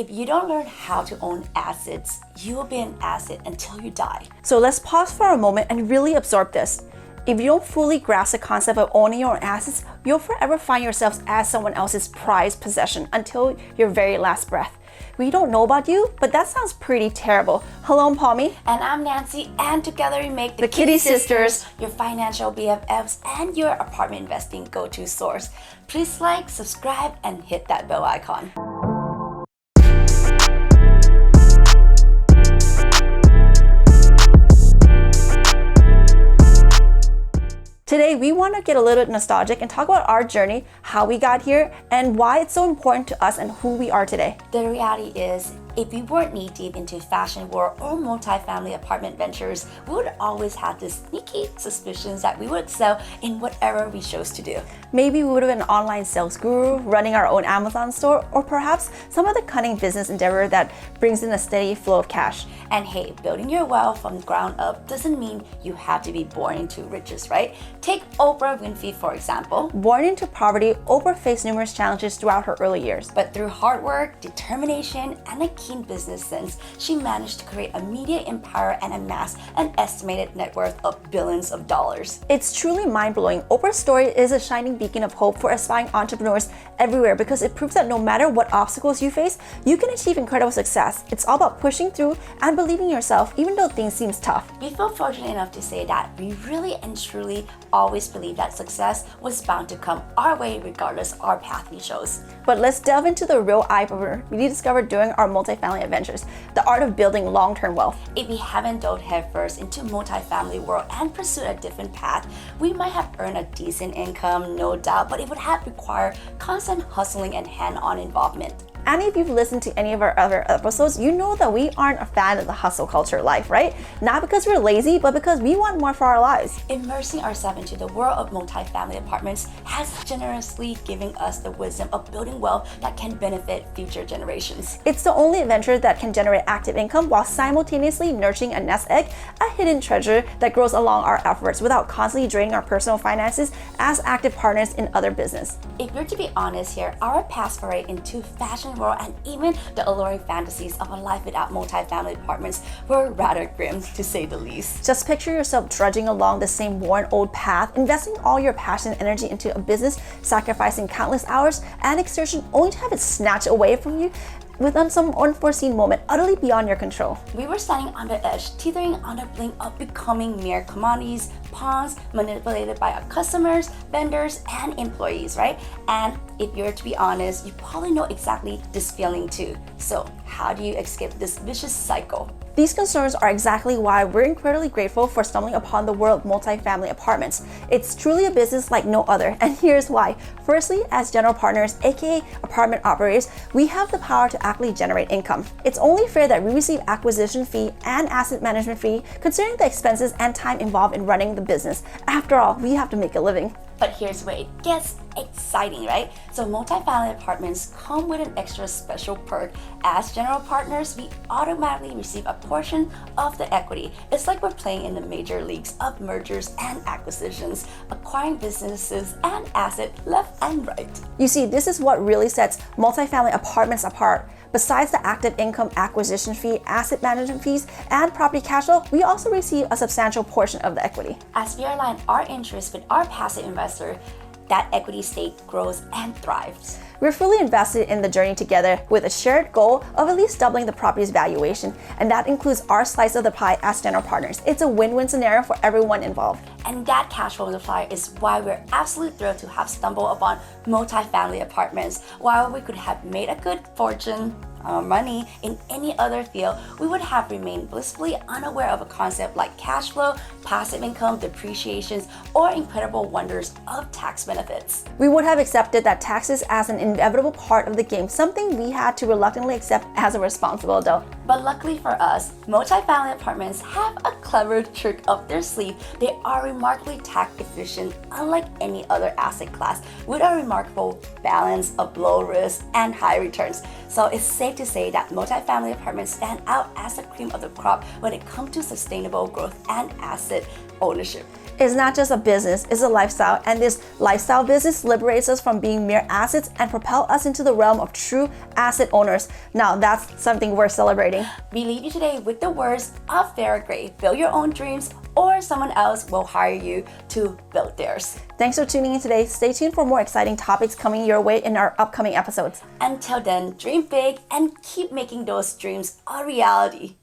If you don't learn how to own assets, you will be an asset until you die. So let's pause for a moment and really absorb this. If you don't fully grasp the concept of owning your own assets, you'll forever find yourselves as someone else's prized possession until your very last breath. We don't know about you, but that sounds pretty terrible. Hello, I'm Palmy. And I'm Nancy, and together we make the Kitty Sisters, your financial BFFs and your apartment investing go-to source. Please like, subscribe, and hit that bell icon. Today, we want to get a little bit nostalgic and talk about our journey, how we got here, and why it's so important to us and who we are today. The reality is, if we weren't knee-deep into fashion world or multifamily apartment ventures, we would always have this sneaky suspicions that we would excel in whatever we chose to do. Maybe we would have been an online sales guru, running our own Amazon store, or perhaps some other cunning business endeavor that brings in a steady flow of cash. And hey, building your wealth from the ground up doesn't mean you have to be born into riches, right? Take Oprah Winfrey, for example. Born into poverty, Oprah faced numerous challenges throughout her early years. But through hard work, determination, and a keen business sense, she managed to create a media empire and amass an estimated net worth of billions of dollars. It's truly mind-blowing. Oprah's story is a shining beacon of hope for aspiring entrepreneurs everywhere because it proves that no matter what obstacles you face, you can achieve incredible success. It's all about pushing through and believing in yourself even though things seem tough. We feel fortunate enough to say that we really and truly always believed that success was bound to come our way regardless of our path we chose. But let's delve into the real eye-opener we discovered during our multifamily adventures, the art of building long-term wealth. If we haven't dove headfirst into multifamily world and pursued a different path, we might have earned a decent income, no doubt, but it would have required constant hustling and hand-on involvement. And if you've listened to any of our other episodes, you know that we aren't a fan of the hustle culture life, right? Not because we're lazy, but because we want more for our lives. Immersing ourselves into the world of multifamily apartments has generously given us the wisdom of building wealth that can benefit future generations. It's the only adventure that can generate active income while simultaneously nurturing a nest egg, a hidden treasure that grows along our efforts without constantly draining our personal finances as active partners in other business. If we're to be honest here, our past foray into fashion world and even the alluring fantasies of a life without multifamily apartments were rather grim, to say the least. Just picture yourself trudging along the same worn old path, investing all your passion and energy into a business, sacrificing countless hours and exertion only to have it snatched away from you within some unforeseen moment utterly beyond your control. We were standing on the edge, teetering on the brink of becoming mere commodities, pawns manipulated by our customers, vendors, and employees, right? And if you're to be honest, you probably know exactly this feeling too. So how do you escape this vicious cycle? These concerns are exactly why we're incredibly grateful for stumbling upon the world of multifamily apartments. It's truly a business like no other, and here's why. Firstly, as general partners, aka apartment operators, we have the power to actually generate income. It's only fair that we receive acquisition fee and asset management fee, considering the expenses and time involved in running the business. After all, we have to make a living. But here's where it gets exciting, right? So multifamily apartments come with an extra special perk. As general partners, we automatically receive a portion of the equity. It's like we're playing in the major leagues of mergers and acquisitions, acquiring businesses and assets left and right. You see, this is what really sets multifamily apartments apart. Besides the active income acquisition fee, asset management fees, and property cash flow, we also receive a substantial portion of the equity. As we align our interests with our passive investor, that equity stake grows and thrives. We're fully invested in the journey together with a shared goal of at least doubling the property's valuation, and that includes our slice of the pie as general partners. It's a win-win scenario for everyone involved. And that cash flow multiplier is why we're absolutely thrilled to have stumbled upon multifamily apartments. While we could have made a good fortune, money in any other field, we would have remained blissfully unaware of a concept like cash flow, passive income, depreciations, or incredible wonders of tax benefits. We would have accepted that taxes as an inevitable part of the game, something we had to reluctantly accept as a responsible adult. But luckily for us, multifamily apartments have a clever trick up their sleeve. They are remarkably tax efficient, unlike any other asset class, with a remarkable balance of low risk and high returns. So it's safe to say that multifamily apartments stand out as the cream of the crop when it comes to sustainable growth and asset ownership. It's not just a business, it's a lifestyle, and this lifestyle business liberates us from being mere assets and propel us into the realm of true asset owners. Now that's something worth celebrating. We leave you today with the words of Farrah Gray: build your own dreams, or someone else will hire you to build theirs. Thanks for tuning in today. Stay tuned for more exciting topics coming your way in our upcoming episodes. Until then, dream big and keep making those dreams a reality.